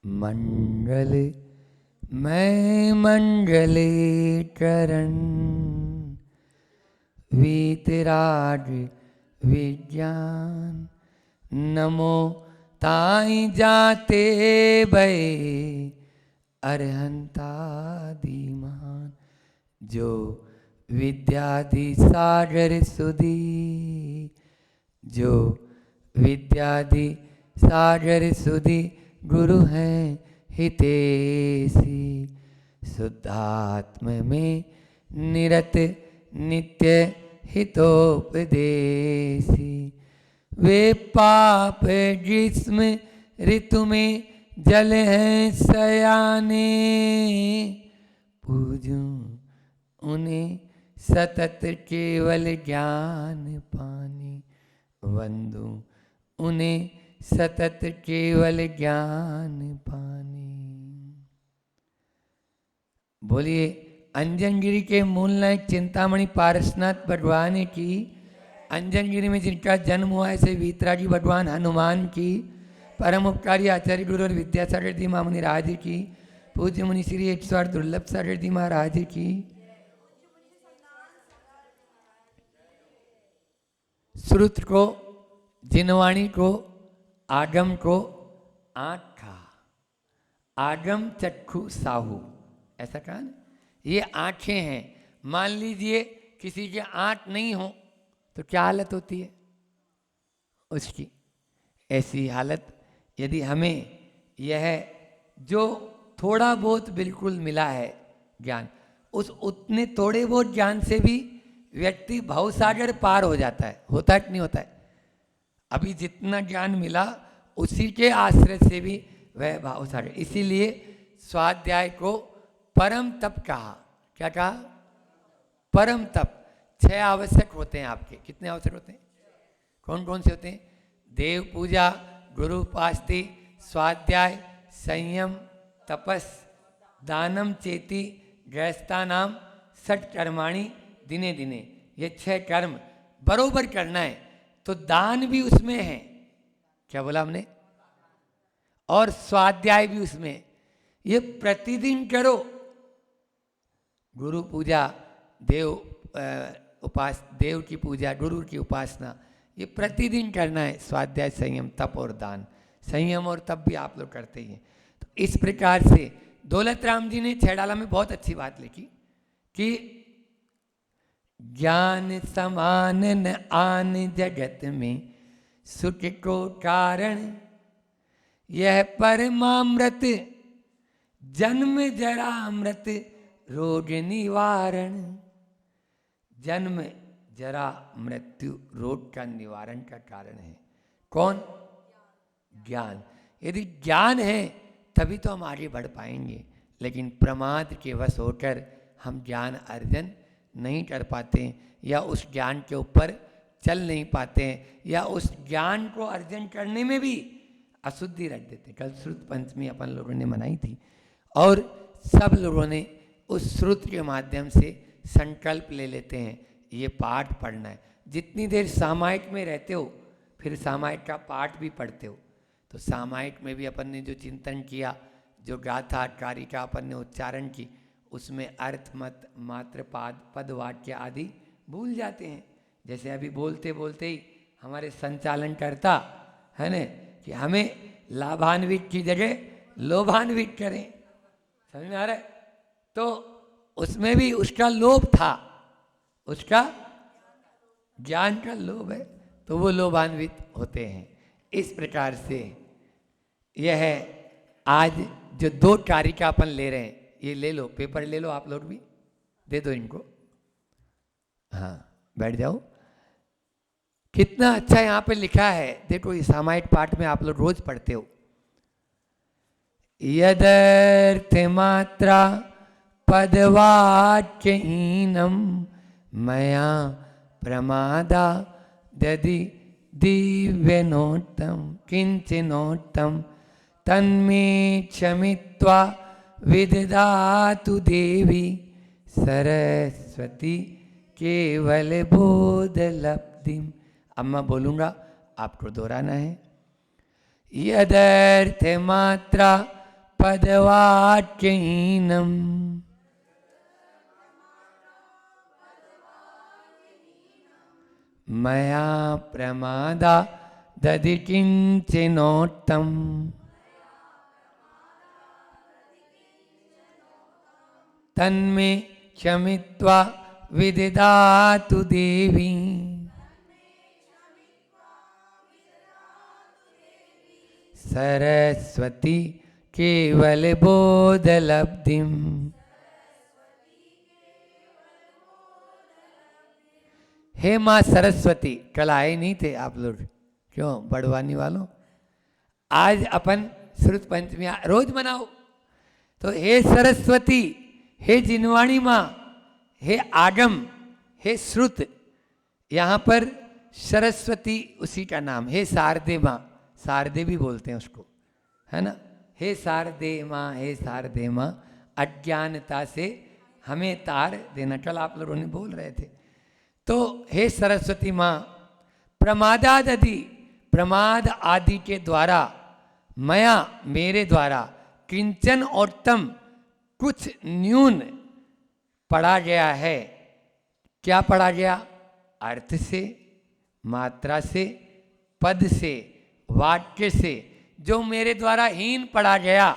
मंगल मैं मंगले चरण वीतराग विज्ञान नमो ताई जाते भय अरहंता दीमान जो विद्यादि सागर सुधी जो विद्यादि सागर सुधी गुरु हैं हितेशी शुद्धात्म में निरत नित्य हितोपदेशी वे पाप जिस्म ऋतु में जल हैं सयाने पूजूं उन्हें सतत केवल ज्ञान पाने वंदू उन्हें सतत केवल ज्ञान पाने। बोलिए अंजनगिरी के मूल नायक चिंतामणि पारसनाथ भगवान की, अंजनगिरी में जिनका जन्म हुआ ऐसे वीतरागी भगवान हनुमान की, परम उपकारी आचार्य गुरु और विद्यासागर जी महामुनि राज की, पूज्य मुनि श्री 108 दुर्लभ सागर जी महाराज की। श्रुत को, जिनवाणी को, आगम को आँखा, आगम चक्षु साहू, ऐसा कहा ना, ये आँखें हैं। मान लीजिए किसी के आँख नहीं हो तो क्या हालत होती है उसकी। ऐसी हालत यदि हमें यह जो थोड़ा बहुत बिल्कुल मिला है ज्ञान, उस उतने थोड़े बहुत ज्ञान से भी व्यक्ति भवसागर पार हो जाता है। होता है कि नहीं होता है? अभी जितना ज्ञान मिला उसी के आश्रय से भी वह भवसागर। इसीलिए स्वाध्याय को परम तप कहा। क्या कहा? परम तप। 6 आवश्यक होते हैं आपके। कितने आवश्यक होते हैं? कौन कौन से होते हैं? देव पूजा, गुरु उपासना, स्वाध्याय, संयम, तपस, दानम चेति, गृहस्थानाम षट कर्माणि दिने दिने। ये 6 कर्म बरोबर करना है। तो दान भी उसमें है। क्या बोला हमने? और स्वाध्याय भी उसमें है। ये प्रतिदिन करो। गुरु पूजा, देव की पूजा, गुरु की उपासना, ये प्रतिदिन करना है। स्वाध्याय, संयम, तप और दान। संयम और तप भी आप लोग करते ही हैं। तो इस प्रकार से दौलत राम जी ने छैडाला में बहुत अच्छी बात लिखी कि ज्ञान समान न आन जगत में सुख को कारण, यह परमामृत जन्म जरा अमृत रोग निवारण। जन्म जरा मृत्यु रोग का निवारण का कारण है कौन? ज्ञान। यदि ज्ञान है तभी तो हम आगे बढ़ पाएंगे। लेकिन प्रमाद के वश होकर हम ज्ञान अर्जन नहीं कर पाते हैं, या उस ज्ञान के ऊपर चल नहीं पाते हैं, या उस ज्ञान को अर्जन करने में भी अशुद्धि रख देते। कल श्रुत पंचमी अपन लोगों ने मनाई थी और सब लोगों ने उस श्रुत के माध्यम से संकल्प ले लेते हैं ये पाठ पढ़ना है। जितनी देर सामायिक में रहते हो फिर सामायिक का पाठ भी पढ़ते हो। तो सामायिक में भी अपन ने जो चिंतन किया, जो गाथा कारिका अपन ने उच्चारण की, उसमें अर्थ मत मात्र पाद पद वाक्य आदि भूल जाते हैं। जैसे अभी बोलते बोलते ही हमारे संचालन करता है न कि हमें लाभान्वित की जगह लोभान्वित करें। समझ में आ रहा है? तो उसमें भी उसका लोभ था, उसका ज्ञान का लोभ है, तो वो लोभान्वित होते हैं। इस प्रकार से यह है आज जो 2 कारिका अपन ले रहे हैं, ये ले लो, पेपर ले लो, आप लोग भी दे दो इनको। हाँ, बैठ जाओ। कितना अच्छा यहाँ पे लिखा है, देखो। इस सामायिक पाठ में आप लोग रोज पढ़ते हो। यदर्थ मात्रा पदवाक्यहीनम मया प्रमादा दधि दिव्यनोत्तम किंचनोत्तम तन्मे क्षमित्वा विदधातु देवी सरस्वती केवल बोध लब्धिम। अब मैं बोलूँगा, आपको दोहराना है। यदर्थ मात्रा पदवाक्यहीनम मया प्रमादा दधि किंचनोत्तम तन्मे क्षमित्वा विदधातु देवी। सरस्वती केवल बोध लब्धिम। हे माँ सरस्वती, कल आए नहीं थे आप लोग, क्यों बड़वानी वालों? आज अपन श्रुत पंचमी रोज मनाओ। तो हे सरस्वती, हे जिनवाणी माँ, हे आगम, हे श्रुत, यहाँ पर सरस्वती उसी का नाम। हे शारदे माँ, शारदे भी बोलते हैं उसको, है ना। हे शारदे माँ, हे शारदे माँ, अज्ञानता से हमें तार देना। कल आप लोगों ने बोल रहे थे। तो हे सरस्वती माँ, प्रमादादि, प्रमाद आदि के द्वारा, मया मेरे द्वारा, किंचन और तम कुछ न्यून पढ़ा गया है। क्या पढ़ा गया? अर्थ से, मात्रा से, पद से, वाक्य से जो मेरे द्वारा हीन पढ़ा गया,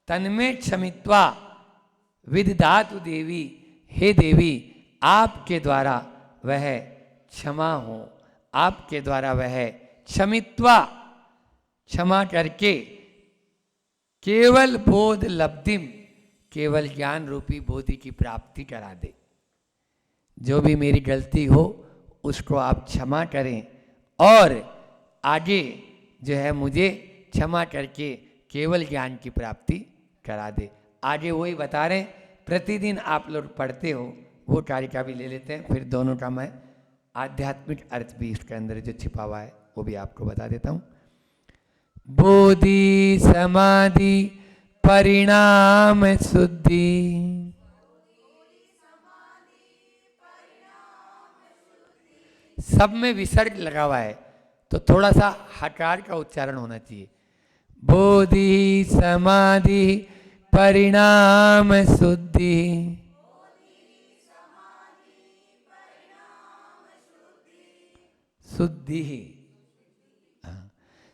तन्मे क्षमित्वा विदधातु देवी। हे देवी, आपके द्वारा वह क्षमा हो, आपके द्वारा वह क्षमित्वा, क्षमा करके, केवल बोध लब्धिम, केवल ज्ञान रूपी बोधि की प्राप्ति करा दे। जो भी मेरी गलती हो उसको आप क्षमा करें और आगे जो है मुझे क्षमा करके केवल ज्ञान की प्राप्ति करा दे। आगे वही बता रहे हैं, प्रतिदिन आप लोग पढ़ते हो, वो कारिका भी ले लेते हैं, फिर दोनों का मैं आध्यात्मिक अर्थ भी इसके अंदर जो छिपा हुआ है वो भी आपको बता देता हूँ। बोधि समाधि परिणाम शुद्धि, सब में विसर्ग लगा हुआ है तो थोड़ा सा हकार का उच्चारण होना चाहिए। बोधि समाधि परिणाम शुद्धि, शुद्धि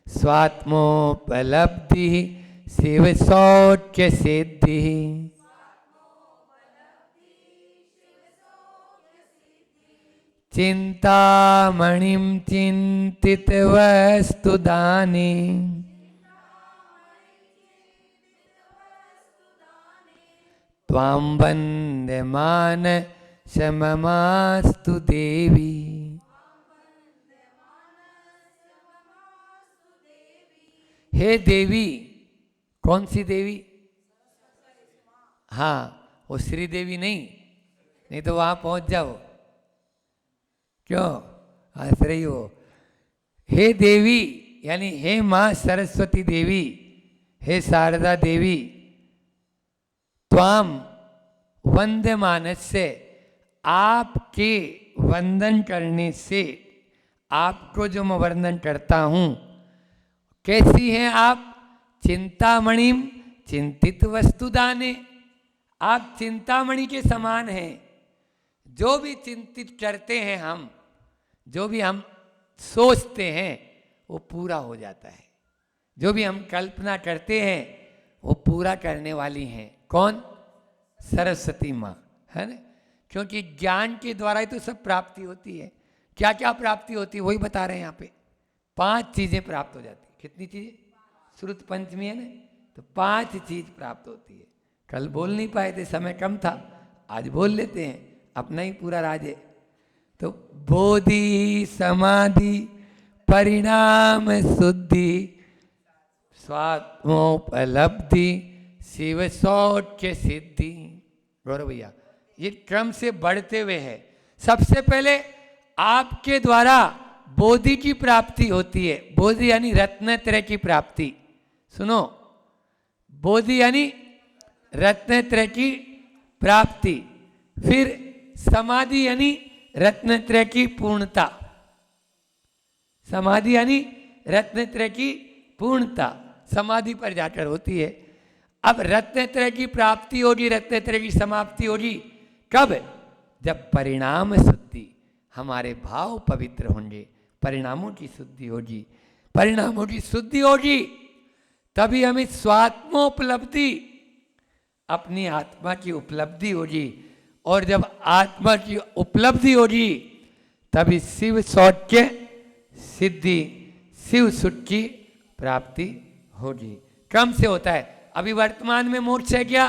स्वात्मोपलब्धि शिव सौख्य सिद्धि। चिंतामणिं चिंतित वस्तु दाने, त्वां वन्द्यमान सममास्तु देवी। हे देवी, कौन सी देवी? हाँ, वो श्री देवी नहीं तो वहां पहुंच जाओ। क्यों हंस रही हो? हे देवी यानी हे माँ सरस्वती देवी, हे शारदा देवी, त्वाम वंद्यमानस्य, आपके वंदन करने से, आपको जो मैं वंदन करता हूँ, कैसी हैं आप? चिंतामणिम चिंतित वस्तुदाने, आप चिंतामणि के समान हैं। जो भी चिंतित करते हैं हम, जो भी हम सोचते हैं वो पूरा हो जाता है। जो भी हम कल्पना करते हैं वो पूरा करने वाली हैं। कौन? सरस्वती माँ, है ना। क्योंकि ज्ञान के द्वारा ही तो सब प्राप्ति होती है। क्या क्या प्राप्ति होती है वही बता रहे हैं यहाँ पे। 5 चीजें प्राप्त हो जाती है। कितनी चीजें? श्रुत पंचमी है ना, तो 5 चीज प्राप्त होती है। कल बोल नहीं पाए थे, समय कम था, आज बोल लेते हैं, अपना ही पूरा राज है। तो बोधि समाधि परिणाम शुद्धि स्वात्मोपलब्धि शिव सौख्य सिद्धि। गौरव भैया, ये क्रम से बढ़ते हुए है। सबसे पहले आपके द्वारा बोधि की प्राप्ति होती है। बोधि यानी रत्नत्रय की प्राप्ति। सुनो, बोधि यानी रत्नत्रय की प्राप्ति। फिर समाधि यानी रत्नत्रय की पूर्णता। समाधि यानी रत्नत्रय की पूर्णता समाधि पर जाकर होती है। अब रत्नत्रय की प्राप्ति होगी, रत्नत्रय की समाप्ति होगी कब? जब परिणाम शुद्धि, हमारे भाव पवित्र होंगे, परिणामों की शुद्धि होगी, परिणामों की शुद्धि होगी, तभी हमें स्वात्मोपलब्धि, अपनी आत्मा की उपलब्धि होगी। और जब आत्मा की उपलब्धि होगी तभी शिव सौख्य सिद्धि, शिव सुख की प्राप्ति होगी। क्रम से होता है। अभी वर्तमान में मोक्ष है क्या?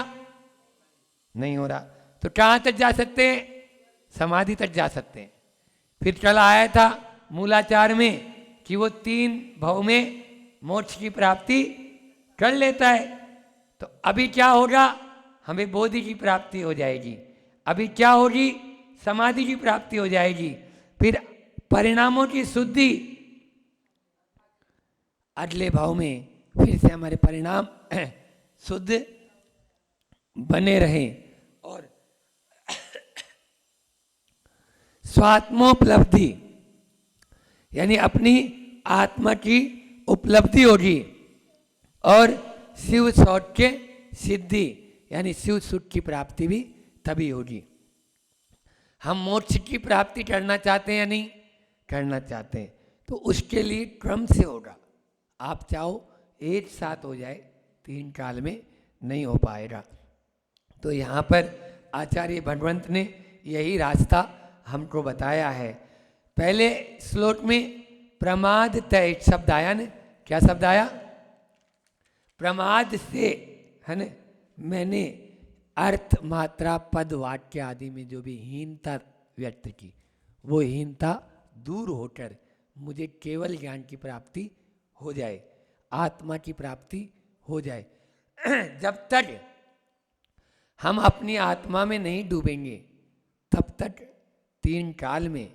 नहीं हो रहा, तो कहां तक जा सकते हैं? समाधि तक जा सकते हैं। फिर कल आया था मूलाचार में कि वो 3 भव में मोक्ष की प्राप्ति कर लेता है। तो अभी क्या होगा? हमें बोधि की प्राप्ति हो जाएगी। अभी क्या होगी? समाधि की प्राप्ति हो जाएगी। फिर परिणामों की शुद्धि, अगले भाव में फिर से हमारे परिणाम शुद्ध बने रहें और स्वात्मोपलब्धि यानी अपनी आत्मा की उपलब्धि होगी और शिव सौख्य सिद्धि यानी शिव सुख की प्राप्ति भी तभी होगी। हम मोक्ष की प्राप्ति करना चाहते हैं या नहीं करना चाहते हैं, तो उसके लिए क्रम से होगा। आप चाहो एक साथ हो जाए, 3 काल में नहीं हो पाएगा। तो यहाँ पर आचार्य भगवंत ने यही रास्ता हमको बताया है। पहले श्लोक में प्रमाद तय शब्द आया न, क्या शब्द आया? प्रमाद से, है न, मैंने अर्थ मात्रा पद वाक्य आदि में जो भी हीनता व्यक्त की, वो हीनता दूर होकर मुझे केवल ज्ञान की प्राप्ति हो जाए, आत्मा की प्राप्ति हो जाए। जब तक हम अपनी आत्मा में नहीं डूबेंगे तब तक 3 काल में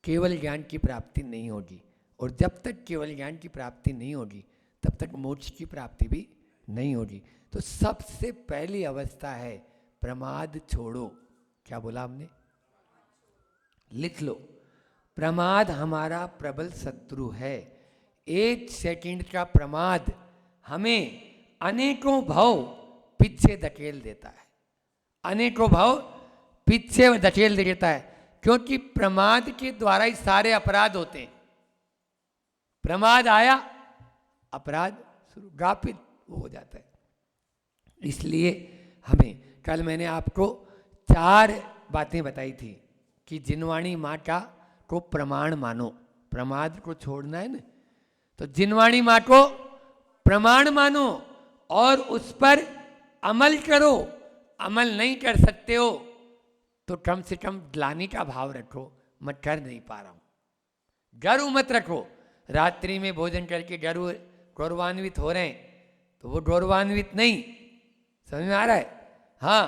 केवल ज्ञान की प्राप्ति नहीं होगी। और जब तक केवल ज्ञान की प्राप्ति नहीं होगी तब तक मोक्ष की प्राप्ति भी नहीं होगी। तो सबसे पहली अवस्था है प्रमाद छोड़ो। क्या बोला हमने? लिख लो, प्रमाद हमारा प्रबल शत्रु है। 1 सेकंड का प्रमाद हमें अनेकों भव पीछे धकेल देता है, अनेकों भव पीछे धकेल देता है, क्योंकि प्रमाद के द्वारा ही सारे अपराध होते हैं। प्रमाद आया, अपराध शुरू, गाफिल हो जाता है। इसलिए हमें, कल मैंने आपको 4 बातें बताई थी कि जिनवाणी माता को प्रमाण मानो। प्रमाद को छोड़ना है ना, तो जिनवाणी माँ को प्रमाण मानो और उस पर अमल करो। अमल नहीं कर सकते हो तो कम से कम ग्लानि का भाव रखो, मैं कर नहीं पा रहा हूं। गर्व मत रखो। रात्रि में भोजन करके गौरवान्वित हो रहे हैं तो वो गौरवान्वित नहीं, समझ में आ रहा है? हाँ,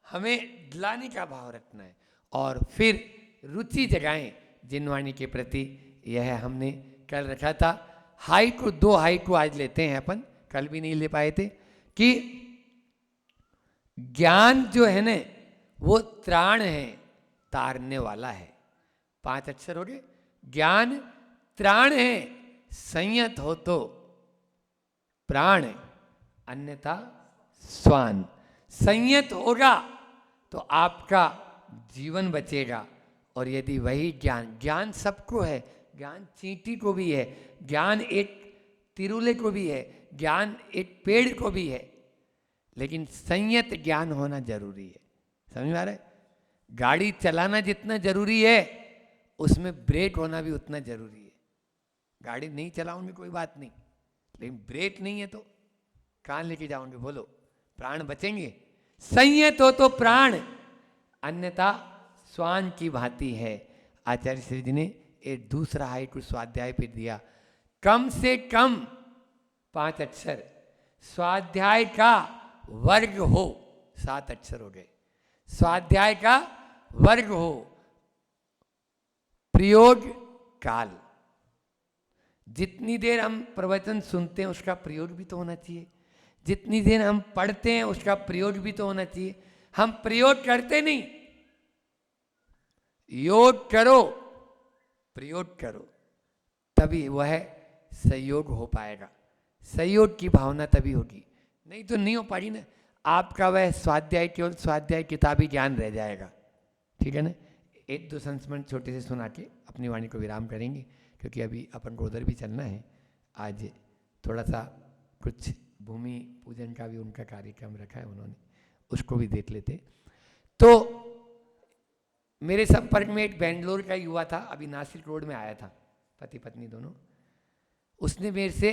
हमें ग्लानि का भाव रखना है और फिर रुचि जगाएं जिनवाणी के प्रति। यह हमने कल रखा था। हाइकु 2 हाइकु आज लेते हैं अपन, कल भी नहीं ले पाए थे, कि ज्ञान जो है ना वो त्राण है, तारने वाला है। 5 अक्षर हो गए। ज्ञान त्राण है, संयत हो तो प्राण, अन्यथा स्वान। संयत होगा तो आपका जीवन बचेगा। और यदि वही ज्ञान, ज्ञान सबको है, ज्ञान चींटी को भी है, ज्ञान एक तिरुले को भी है, ज्ञान एक पेड़ को भी है, लेकिन संयत ज्ञान होना जरूरी है। समझ में आ रहा है? गाड़ी चलाना जितना जरूरी है उसमें ब्रेक होना भी उतना जरूरी है। गाड़ी नहीं चलाओगे कोई बात नहीं, लेकिन ब्रेक नहीं है तो कहाँ लेके जाओगे? बोलो, प्राण बचेंगे? संयत हो तो प्राण, अन्यथा स्वान की भांति है। आचार्य श्री जी ने एक दूसरा हाइकु स्वाध्याय पे दिया। कम से कम 5 अक्षर स्वाध्याय का वर्ग हो, 7 अक्षर हो गए। स्वाध्याय का वर्ग हो, प्रयोग काल। जितनी देर हम प्रवचन सुनते हैं उसका प्रयोग भी तो होना चाहिए। जितनी देर हम पढ़ते हैं उसका प्रयोग भी तो होना चाहिए। हम प्रयोग करते नहीं। योग करो, प्रयोग करो, तभी वह सहयोग हो पाएगा। सहयोग की भावना तभी होगी नहीं तो नहीं हो पाई ना। आपका वह स्वाध्याय केवल स्वाध्याय किताबी ज्ञान रह जाएगा, ठीक है ना। एक दो संस्मरण छोटे से सुना के अपनी वाणी को विराम करेंगे, क्योंकि अभी अपन को उधर भी चलना है। आज थोड़ा सा कुछ भूमि पूजन का भी उनका कार्यक्रम रखा है उन्होंने, उसको भी देख लेते। तो मेरे संपर्क में एक बेंगलोर का युवा था, अभी नासिक रोड में आया था, पति पत्नी दोनों। उसने मेरे से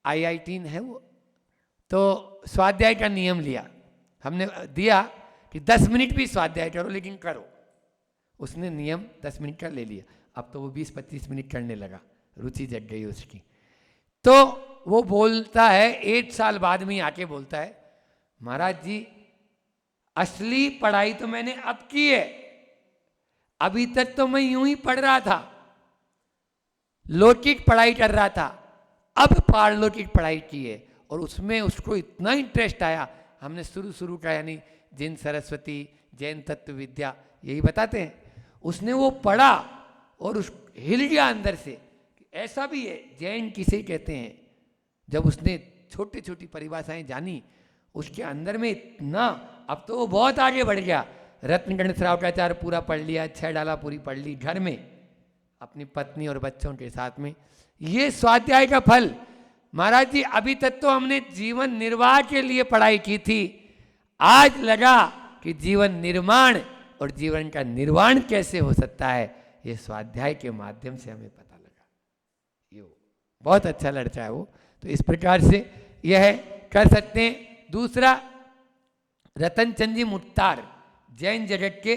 IIT है वो, तो स्वाध्याय का नियम लिया, हमने दिया कि 10 मिनट भी स्वाध्याय करो लेकिन करो। उसने नियम 10 मिनट का ले लिया, अब तो वो 20-25 मिनट करने लगा, रुचि जग गई उसकी। तो वो बोलता है 1 साल बाद में आके बोलता है, महाराज जी असली पढ़ाई तो मैंने अब की है, अभी तक तो मैं यूं ही पढ़ रहा था, लौकिक पढ़ाई कर रहा था, अब पारलौकिक पढ़ाई की है। और उसमें उसको इतना इंटरेस्ट आया, हमने शुरू का यानी जैन सरस्वती, जैन तत्व विद्या यही बताते हैं, उसने वो पढ़ा और उस हिल गया अंदर से। ऐसा भी है, जैन किसे कहते हैं, जब उसने छोटी छोटी परिभाषाएं जानी उसके अंदर में इतना, अब तो वो बहुत आगे बढ़ गया। रत्नगणित श्रावकाचार्य पूरा पढ़ लिया, 6 डाला पूरी पढ़ ली घर में अपनी पत्नी और बच्चों के साथ में। ये स्वाध्याय का फल। महाराज जी अभी तक तो हमने जीवन निर्वाह के लिए पढ़ाई की थी, आज लगा कि जीवन निर्माण और जीवन का निर्वाण कैसे हो सकता है, ये स्वाध्याय के माध्यम से हमें पता लगा। ये बहुत अच्छा लड़का है वो। तो इस प्रकार से यह कर सकते हैं। दूसरा, रतन चंद जी मुत्तार जैन जगत के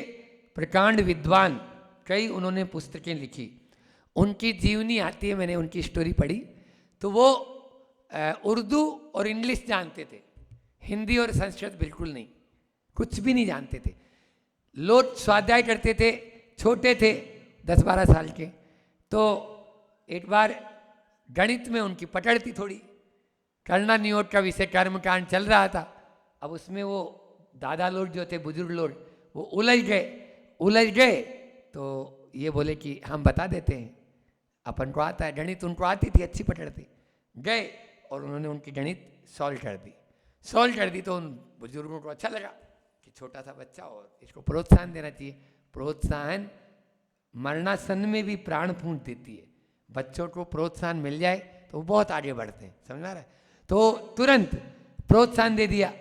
प्रकांड विद्वान, कई उन्होंने पुस्तकें लिखी, उनकी जीवनी आती है, मैंने उनकी स्टोरी पढ़ी। तो वो उर्दू और इंग्लिश जानते थे, हिंदी और संस्कृत बिल्कुल नहीं, कुछ भी नहीं जानते थे। लोग स्वाध्याय करते थे, छोटे थे 10-12 साल के। तो एक बार गणित में उनकी पकड़ थी थोड़ी, करना नियोग का विषय कर्मकांड चल रहा था। अब उसमें वो दादा लोग जो थे, बुजुर्ग लोग, वो उलझ गए। तो ये बोले कि हम बता देते हैं, अपन को आता है गणित, उनको आती थी, अच्छी पकड़ती। गए और उन्होंने उनकी गणित सॉल्व कर दी। तो उन बुजुर्गों को अच्छा लगा कि छोटा सा बच्चा और इसको प्रोत्साहन देना चाहिए। प्रोत्साहन मरणासन में भी प्राण फूंक देती है। बच्चों को प्रोत्साहन मिल जाए तो वो बहुत आगे बढ़ते हैं, समझ आ रहा है। तो तुरंत प्रोत्साहन दे दिया,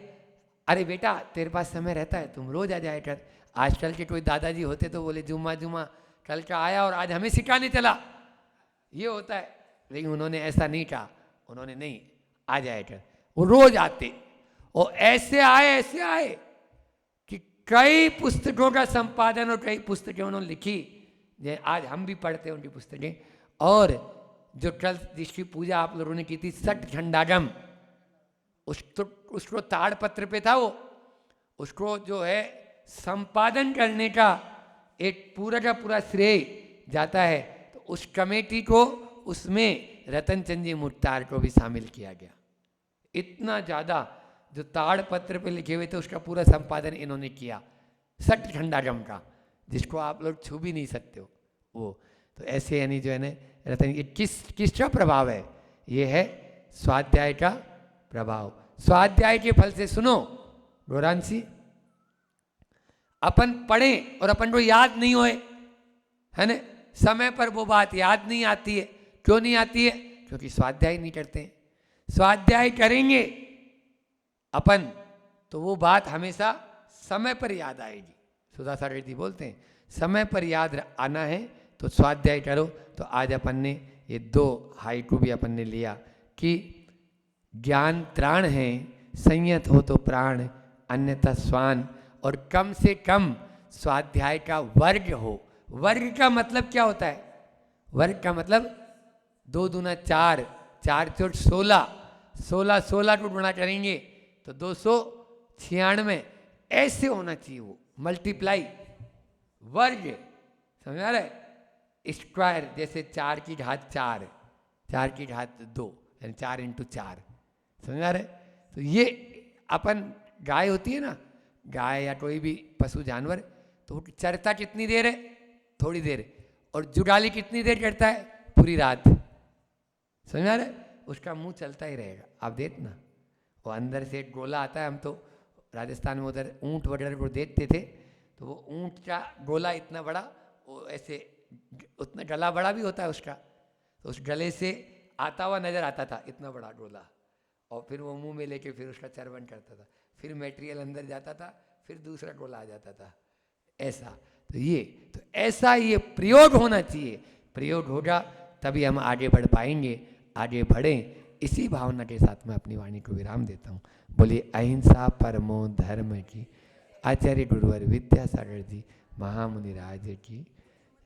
अरे बेटा तेरे पास समय रहता है, तुम रोज आ जाया कर। आजकल के कोई दादाजी होते तो बोले जुम्मा कल का आया और आज हमें सिखाने चला, ये होता है। लेकिन उन्होंने ऐसा नहीं कहा, उन्होंने नहीं, आ जाया कर। वो रोज आते और ऐसे आए कि कई पुस्तकों का संपादन और कई पुस्तकें उन्होंने लिखी, आज हम भी पढ़ते हैं उनकी पुस्तकें। और जो कल जिसकी पूजा आप लोगों ने की थी, सठ खंडागम, उसको ताड़पत्र पे था वो, उसको जो है संपादन करने का एक पूरा का पूरा श्रेय जाता है। तो उस कमेटी को, उसमें रतन चंद जी मुत्तार को भी शामिल किया गया। इतना ज़्यादा जो ताड़पत्र पे लिखे हुए थे उसका पूरा संपादन इन्होंने किया, सठ खंडागम का, जिसको आप लोग छू भी नहीं सकते हो वो। तो ऐसे यानी जो है ना रतन, ये किसका प्रभाव है? ये है स्वाध्याय का प्रभाव। स्वाध्याय के फल से, सुनो गौरांशी, अपन पढ़ें और अपन को याद नहीं होए, है ना, समय पर वो बात याद नहीं आती है। क्यों नहीं आती है? क्योंकि स्वाध्याय नहीं करते हैं। स्वाध्याय करेंगे अपन तो वो बात हमेशा समय पर याद आएगी। सुधा सागर जी बोलते हैं समय पर याद आना है तो स्वाध्याय करो। तो आज अपन ने ये 2 हाइकू भी अपन ने लिया कि ज्ञान त्राण है, संयत हो तो प्राण, अन्यथा स्वान। और कम से कम स्वाध्याय का वर्ग हो। वर्ग का मतलब क्या होता है? वर्ग का मतलब 2 दूना 4, 4 चौक 16, 16 को गुणा करेंगे तो 296, ऐसे होना चाहिए वो मल्टीप्लाई वर्ग, समझ आ रहा है? स्क्वायर जैसे 4 की घात 4, 4 की घात 2, यानी 4 × 4, समझ आ रहा है? तो ये अपन गाय होती है ना, गाय या कोई भी पशु जानवर, तो वो चरता कितनी देर है? थोड़ी देर। और जुगाली कितनी देर करता है? पूरी रात। समझ आ रहा है? उसका मुंह चलता ही रहेगा, आप देखना। वो अंदर से एक गोला आता है। हम तो राजस्थान में उधर ऊँट वगैरह को देखते थे, तो वो ऊँट का गोला इतना बड़ा, वो ऐसे उतना गला बड़ा भी होता है उसका, तो उस गले से आता हुआ नजर आता था इतना बड़ा गोला, और फिर वो मुंह में लेके फिर उसका चर्वण करता था, फिर मटेरियल अंदर जाता था, फिर दूसरा गोला आ जाता था ऐसा। तो ऐसा ये प्रयोग होना चाहिए, प्रयोग होगा तभी हम आगे बढ़ पाएंगे, आगे बढ़ें। इसी भावना के साथ मैं अपनी वाणी को विराम देता हूँ। बोलिए अहिंसा परमो धर्म की, आचार्य गुरुवर विद्यासागर जी महामुनि राज की।